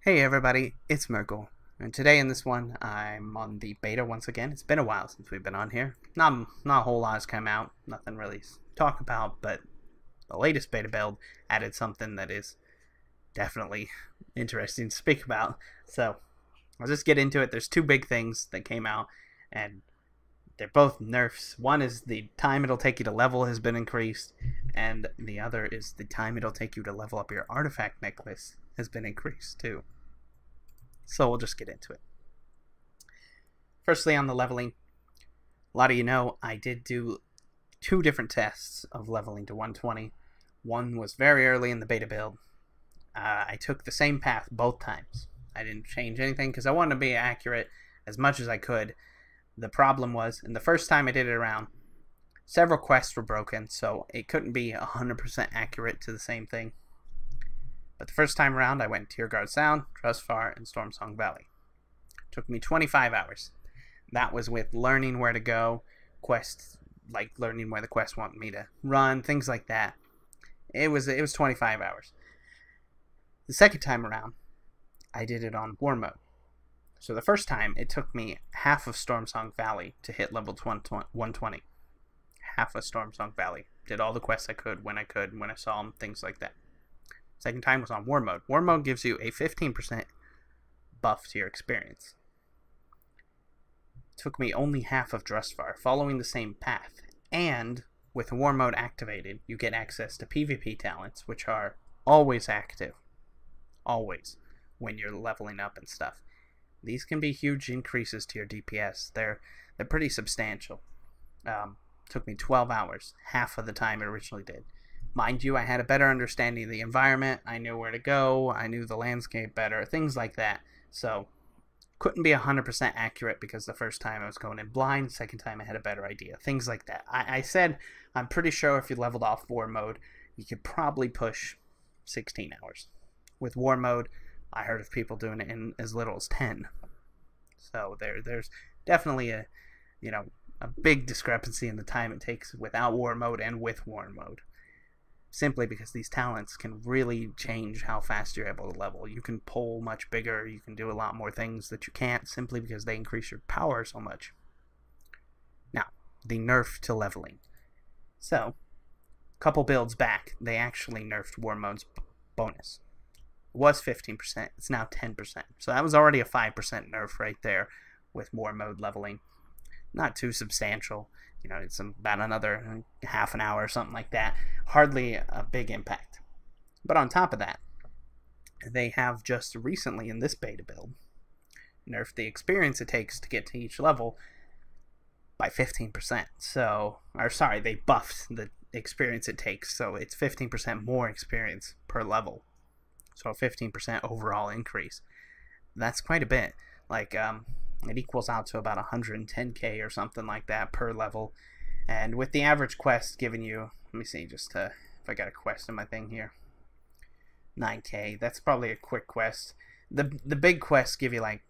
Hey everybody, it's Merkel, and today in this one, I'm on the beta once again. It's been a while since we've been on here. Not a whole lot has come out, nothing really to talk about, but the latest beta build added something that is definitely interesting to speak about. So, I'll just get into it. There's two big things that came out, and they're both nerfs. One is the time it'll take you to level has been increased, and the other is the time it'll take you to level up your artifact necklace has been increased too. So we'll just get into it. Firstly, on the leveling, a lot of you know I did do two different tests of leveling to 120. One was very early in the beta build. I took the same path both times. I didn't change anything because I wanted to be accurate as much as I could. The problem was, in the first time I did it around, several quests were broken, so it couldn't be 100% accurate to the same thing. But the first time around, I went Tierguard Sound, Trustfar, and Stormsong Valley. It took me 25 hours. That was with learning where to go, quests, like learning where the quests want me to run, things like that. It was 25 hours. The second time around, I did it on War Mode. So the first time, it took me half of Stormsong Valley to hit level 120. Half of Stormsong Valley. Did all the quests I could, when I saw them, things like that. Second time was on War Mode. War Mode gives you a 15% buff to your experience. It took me only half of Drustvar, following the same path. And with War Mode activated, you get access to PvP talents, which are always active. Always. When you're leveling up and stuff. These can be huge increases to your DPS. They're pretty substantial. Took me 12 hours. Half of the time it originally did. Mind you, I had a better understanding of the environment, I knew where to go, I knew the landscape better, things like that. So, couldn't be 100% accurate because the first time I was going in blind, second time I had a better idea, things like that. I said, I'm pretty sure if you leveled off War Mode, you could probably push 16 hours. With War Mode, I heard of people doing it in as little as 10. So, there's definitely a big discrepancy in the time it takes without War Mode and with War Mode. Simply because these talents can really change how fast you're able to level. You can pull much bigger, you can do a lot more things that you can't simply because they increase your power so much. Now, the nerf to leveling. So, a couple builds back, they actually nerfed War Mode's bonus. It was 15%, it's now 10%. So that was already a 5% nerf right there with War Mode leveling. Not too substantial. It's about another half an hour or something like that. Hardly a big impact. But on top of that, they have just recently in this beta build nerfed the experience it takes to get to each level by 15%. They buffed the experience it takes, so it's 15% more experience per level. So a 15% overall increase. That's quite a bit. It equals out to about 110k or something like that per level. And with the average quest giving you, let me see, if I got a quest in my thing here, 9k, that's probably a quick quest. The big quests give you like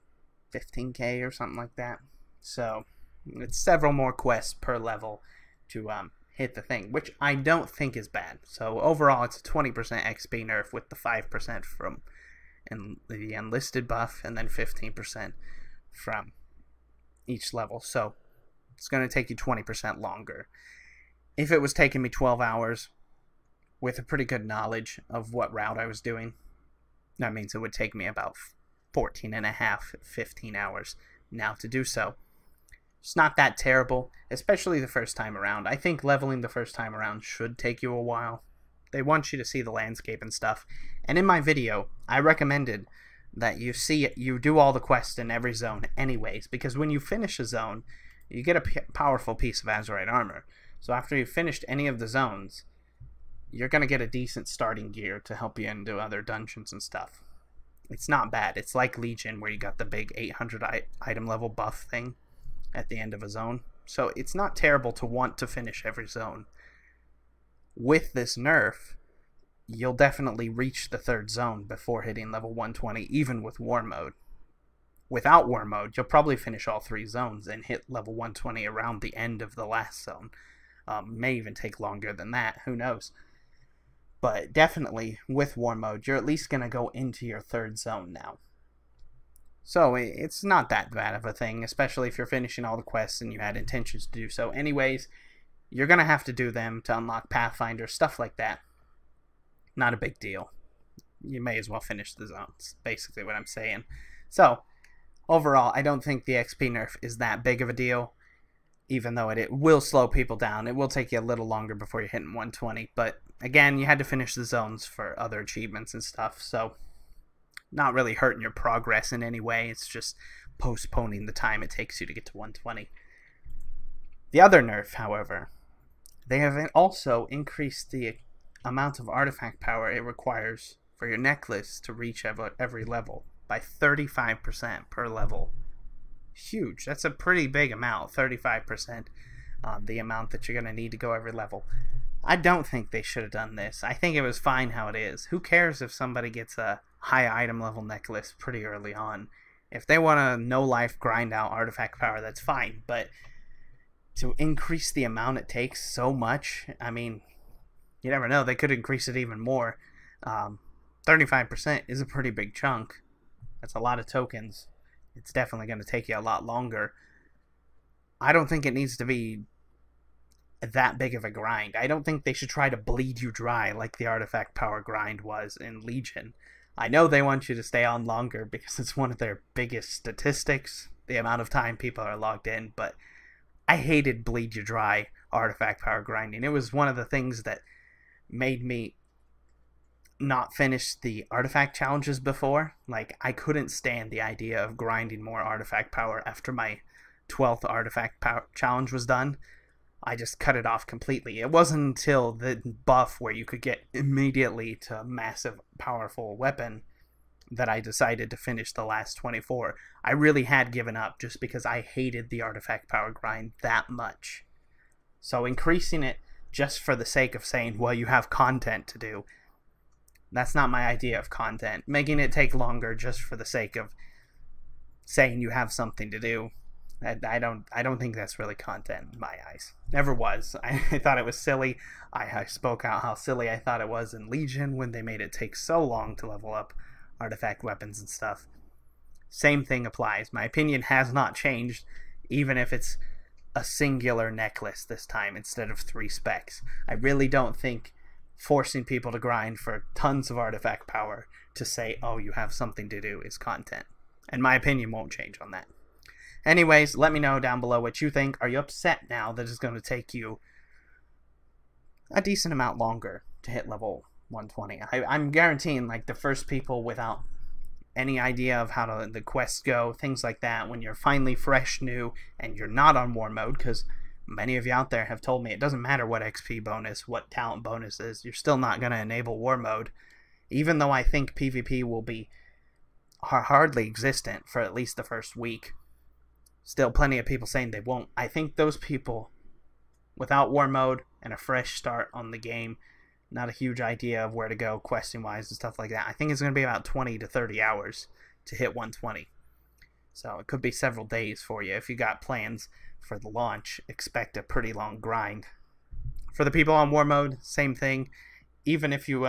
15k or something like that. So it's several more quests per level to hit the thing, which I don't think is bad. So overall, it's a 20% XP nerf with the 5% from the enlisted buff and then 15% from each level. So it's going to take you 20% longer. If it was taking me 12 hours with a pretty good knowledge of what route I was doing, that means it would take me about 14 and a half, 15 hours now to do so. It's not that terrible, especially the first time around. I think leveling the first time around should take you a while. They want you to see the landscape and stuff. And in my video, I recommended that you do all the quests in every zone anyways, because when you finish a zone, you get a powerful piece of Azurite armor. So after you've finished any of the zones, you're going to get a decent starting gear to help you into other dungeons and stuff. It's not bad. It's like Legion, where you got the big 800 item level buff thing at the end of a zone. So it's not terrible to want to finish every zone. With this nerf, you'll definitely reach the third zone before hitting level 120, even with War Mode. Without War Mode, you'll probably finish all 3 zones and hit level 120 around the end of the last zone. May even take longer than that, who knows. But definitely, with War Mode, you're at least going to go into your third zone now. So it's not that bad of a thing, especially if you're finishing all the quests and you had intentions to do so anyways. You're going to have to do them to unlock Pathfinder, stuff like that. Not a big deal. You may as well finish the zones, basically what I'm saying. So, overall, I don't think the XP nerf is that big of a deal, even though it will slow people down. It will take you a little longer before you're hitting 120, but again, you had to finish the zones for other achievements and stuff, so not really hurting your progress in any way. It's just postponing the time it takes you to get to 120. The other nerf, however, they have also increased the amount of artifact power it requires for your necklace to reach every level by 35% per level. Huge. That's a pretty big amount, 35%, the amount that you're going to need to go every level. I don't think they should have done this. I think it was fine how it is. Who cares if somebody gets a high item level necklace pretty early on? If they want to no-life grind out artifact power, that's fine, but to increase the amount it takes so much, I mean, you never know. They could increase it even more. 35% is a pretty big chunk. That's a lot of tokens. It's definitely going to take you a lot longer. I don't think it needs to be that big of a grind. I don't think they should try to bleed you dry like the artifact power grind was in Legion. I know they want you to stay on longer because it's one of their biggest statistics, the amount of time people are logged in, but I hated bleed you dry artifact power grinding. It was one of the things that made me not finish the artifact challenges before. Like, I couldn't stand the idea of grinding more artifact power after my 12th artifact power challenge was done. I just cut it off completely. It wasn't until the buff where you could get immediately to a massive powerful weapon that I decided to finish the last 24. I really had given up just because I hated the artifact power grind that much. So increasing it just for the sake of saying, well, you have content to do, that's not my idea of content. Making it take longer just for the sake of saying you have something to do, I don't think that's really content in my eyes. Never was. I thought it was silly. I spoke out how silly I thought it was in Legion when they made it take so long to level up artifact weapons and stuff. Same thing applies. My opinion has not changed, even if it's a singular necklace this time instead of 3 specs. I really don't think forcing people to grind for tons of artifact power to say, oh, you have something to do is content. And my opinion won't change on that. Anyways, let me know down below what you think. Are you upset now that it's going to take you a decent amount longer to hit level 120? I'm guaranteeing, like, the first people without any idea of how the quests go, things like that, when you're finally fresh, new, and you're not on war mode, because many of you out there have told me it doesn't matter what XP bonus, what talent bonus is, you're still not going to enable war mode, even though I think PvP will be hardly existent for at least the first week. Still plenty of people saying they won't. I think those people without war mode and a fresh start on the game, not a huge idea of where to go questing wise and stuff like that, I think it's going to be about 20 to 30 hours to hit 120. So it could be several days for you. If you got plans for the launch, expect a pretty long grind. For the people on war mode, same thing. Even if you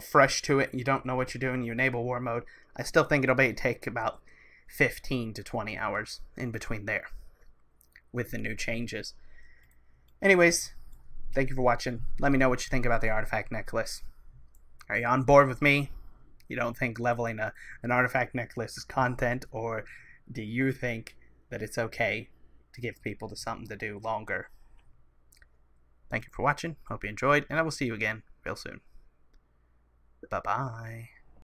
fresh to it, you don't know what you're doing, you enable war mode, I still think it'll take about 15 to 20 hours in between there with the new changes. Anyways, thank you for watching. Let me know what you think about the artifact necklace. Are you on board with me? You don't think leveling an artifact necklace is content, or do you think that it's okay to give people something to do longer? Thank you for watching. Hope you enjoyed, and I will see you again real soon. Bye-bye.